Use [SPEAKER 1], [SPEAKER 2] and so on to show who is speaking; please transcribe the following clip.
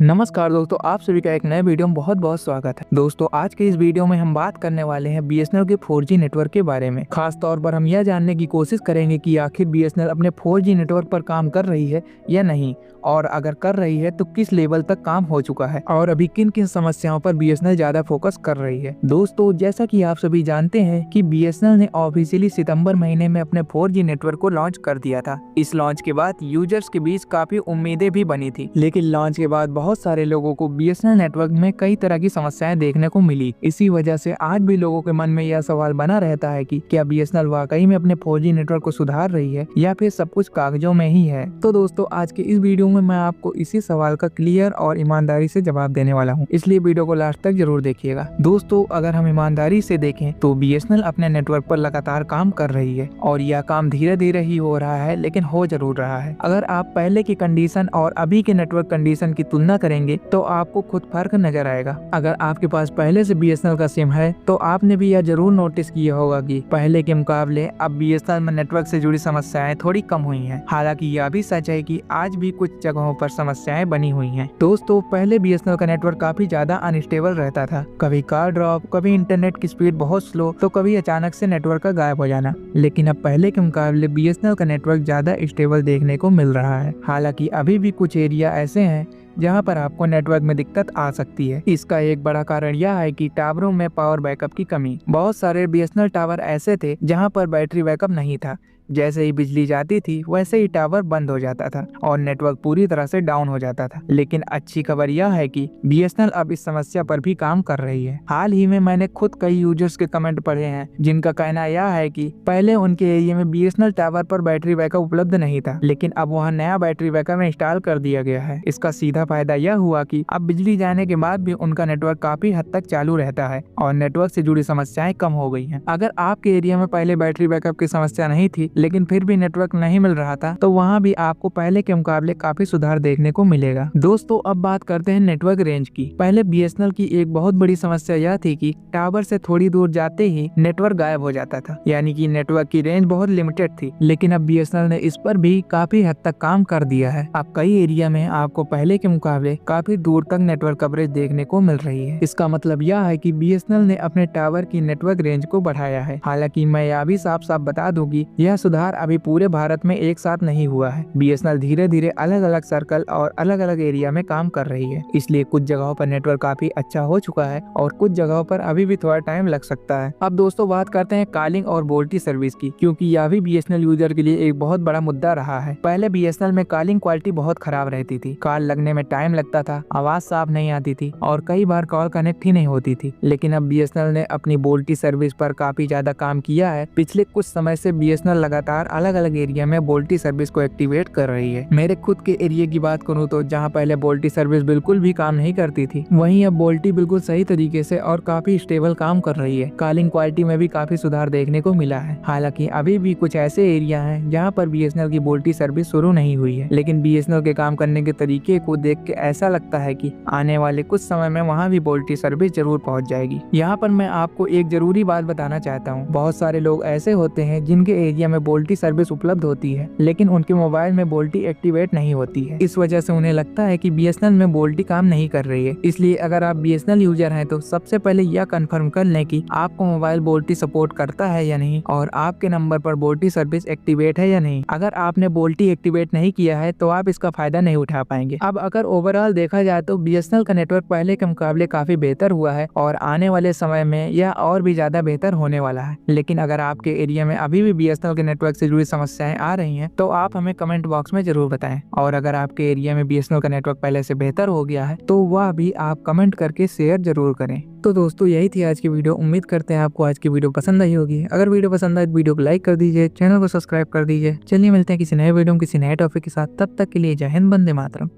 [SPEAKER 1] नमस्कार दोस्तों, आप सभी का एक नए वीडियो में बहुत बहुत स्वागत है। दोस्तों, आज के इस वीडियो में हम बात करने वाले हैं बीएसएनएल के 4G नेटवर्क के बारे में। खास तौर पर हम यह जानने की कोशिश करेंगे कि आखिर बीएसएनएल अपने 4G नेटवर्क पर काम कर रही है या नहीं, और अगर कर रही है तो किस लेवल तक काम हो चुका है और अभी किन किन समस्याओं पर बीएसएनएल ज्यादा फोकस कर रही है। दोस्तों, जैसा कि आप सभी जानते हैं कि बीएसएनएल ने ऑफिशियली सितंबर महीने में अपने 4G नेटवर्क को लॉन्च कर दिया था। इस लॉन्च के बाद यूजर्स के बीच काफी उम्मीदें भी बनी थी, लेकिन लॉन्च के बाद बहुत सारे लोगों को बीएसएनएल नेटवर्क में कई तरह की समस्याएं देखने को मिली। इसी वजह से आज भी लोगों के मन में यह सवाल बना रहता है कि क्या बीएसएनएल वाकई में अपने 4G नेटवर्क को सुधार रही है या फिर सब कुछ कागजों में ही है। तो दोस्तों, आज के इस वीडियो में मैं आपको इसी सवाल का क्लियर और ईमानदारी से जवाब देने वाला हूँ, इसलिए वीडियो को लास्ट तक जरूर देखिएगा। दोस्तों, अगर हम ईमानदारी से देखें तो बीएसएनएल अपने नेटवर्क पर लगातार काम कर रही है और यह काम धीरे धीरे ही हो रहा है, लेकिन हो जरूर रहा है। अगर आप पहले की कंडीशन और अभी के नेटवर्क कंडीशन की तुलना करेंगे तो आपको खुद फर्क नजर आएगा। अगर आपके पास पहले से बीएसएनएल का सिम है तो आपने भी यह जरूर नोटिस किया होगा कि पहले के मुकाबले अब बीएसएनएल में नेटवर्क से जुड़ी समस्याएं थोड़ी कम हुई हैं। हालांकि यह भी सच है कि आज भी कुछ जगहों पर समस्याएं बनी हुई हैं। दोस्तों, पहले बीएसएनएल का नेटवर्क काफी ज्यादा अनस्टेबल रहता था। कभी कॉल ड्रॉप, कभी इंटरनेट की स्पीड बहुत स्लो, तो कभी अचानक से नेटवर्क का गायब हो जाना। लेकिन अब पहले के मुकाबले बीएसएनएल का नेटवर्क ज्यादा स्टेबल देखने को मिल रहा है। हालांकि अभी भी कुछ एरिया ऐसे हैं जहां पर आपको नेटवर्क में दिक्कत आ सकती है। इसका एक बड़ा कारण यह है कि टावरों में पावर बैकअप की कमी। बहुत सारे बीएसएनएल टावर ऐसे थे जहां पर बैटरी बैकअप नहीं था। जैसे ही बिजली जाती थी वैसे ही टावर बंद हो जाता था और नेटवर्क पूरी तरह से डाउन हो जाता था। लेकिन अच्छी खबर यह है कि बीएसएनएल अब इस समस्या पर भी काम कर रही है। हाल ही में मैंने खुद कई यूजर्स के कमेंट पढ़े हैं जिनका कहना यह है कि पहले उनके एरिया में बीएसएनएल टावर पर बैटरी बैकअप उपलब्ध नहीं था, लेकिन अब वहाँ नया बैटरी बैकअप इंस्टॉल कर दिया गया है। इसका सीधा फायदा यह हुआ कि अब बिजली जाने के बाद भी उनका नेटवर्क काफी हद तक चालू रहता है और नेटवर्क से जुड़ी समस्याएं कम हो गई हैं। अगर आपके एरिया में पहले बैटरी बैकअप की समस्या नहीं थी लेकिन फिर भी नेटवर्क नहीं मिल रहा था, तो वहाँ भी आपको पहले के मुकाबले काफी सुधार देखने को मिलेगा। दोस्तों, अब बात करते हैं नेटवर्क रेंज की। पहले बीएसएनएल की एक बहुत बड़ी समस्या यह थी कि टावर से थोड़ी दूर जाते ही नेटवर्क गायब हो जाता था, यानी कि नेटवर्क की रेंज बहुत लिमिटेड थी। लेकिन अब बीएसएनएल ने इस पर भी काफी हद तक काम कर दिया है। अब कई एरिया में आपको पहले के मुकाबले काफी दूर तक नेटवर्क कवरेज देखने को मिल रही है। इसका मतलब यह है कि बीएसएनएल ने अपने टावर की नेटवर्क रेंज को बढ़ाया है। हालांकि मैं यह भी साफ साफ बता दूं कि यह सुधार अभी पूरे भारत में एक साथ नहीं हुआ है। बीएसएनएल धीरे धीरे अलग अलग सर्कल और अलग अलग एरिया में काम कर रही है, इसलिए कुछ जगहों पर नेटवर्क काफी अच्छा हो चुका है और कुछ जगहों पर अभी भी थोड़ा टाइम लग सकता है। अब दोस्तों, बात करते हैं कॉलिंग और वोल्टी सर्विस की, क्योंकि यह भी बीएसएनएल यूजर के लिए एक बहुत बड़ा मुद्दा रहा है। पहले बीएसएनएल में कॉलिंग क्वालिटी बहुत खराब रहती थी। कॉल लगने में टाइम लगता था, आवाज साफ नहीं आती थी और कई बार कॉल कनेक्ट ही नहीं होती थी। लेकिन अब बीएसएनएल ने अपनी वोल्टी सर्विस पर काफी ज्यादा काम किया है। पिछले कुछ समय से बीएसएनएल लगातार अलग अलग एरिया में वोल्टी सर्विस को एक्टिवेट कर रही है। मेरे खुद के एरिया की बात करूं तो जहां पहले वोल्टी सर्विस बिल्कुल भी काम नहीं करती थी, वहीं अब वोल्टी बिल्कुल सही तरीके से और काफी स्टेबल काम कर रही है। कॉलिंग क्वालिटी में भी काफी सुधार देखने को मिला है। हालांकि अभी भी कुछ ऐसे एरिया हैं जहां पर बीएसएनएल की वोल्टी सर्विस शुरू नहीं हुई है, लेकिन बीएसएनएल के काम करने के तरीके को देख के ऐसा लगता है कि आने वाले कुछ समय में वहाँ भी वोल्टी सर्विस जरूर पहुँच जाएगी। यहाँ पर मैं आपको एक जरूरी बात बताना चाहता हूँ। बहुत सारे लोग ऐसे होते हैं जिनके एरिया में वोल्टी सर्विस उपलब्ध होती है लेकिन उनके मोबाइल में वोल्टी एक्टिवेट नहीं होती है। इस वजह से उन्हें लगता है कि बीएसएनएल में वोल्टी काम नहीं कर रही है। इसलिए अगर आप बीएसएनएल यूजर हैं तो सबसे पहले यह कंफर्म कर लें कि आपको मोबाइल वोल्टी सपोर्ट करता है या नहीं और आपके नंबर पर वोल्टी सर्विस एक्टिवेट है या नहीं। अगर आपने वोल्टी एक्टिवेट नहीं किया है तो आप इसका फायदा नहीं उठा पाएंगे। अब अगर ओवरऑल देखा जाए तो बीएसएनएल का नेटवर्क पहले के मुकाबले काफी बेहतर हुआ है और आने वाले समय में यह और भी ज्यादा बेहतर होने वाला है। लेकिन अगर आपके एरिया में अभी भी बीएसएनएल के नेटवर्क से जुड़ी समस्याएं आ रही हैं तो आप हमें कमेंट बॉक्स में जरूर बताएं। और अगर आपके एरिया में बीएसएनएल का नेटवर्क पहले से बेहतर हो गया है तो वह भी आप कमेंट करके शेयर जरूर करें। तो दोस्तों, यही थी आज की वीडियो। उम्मीद करते हैं आपको आज की वीडियो पसंद आई होगी। अगर वीडियो पसंद आए तो वीडियो को लाइक कर दीजिए, चैनल को सब्सक्राइब कर दीजिए। चलिए मिलते हैं किसी नए वीडियो में किसी नए टॉपिक के साथ। तब तक के लिए जय हिंद, वंदे मातरम।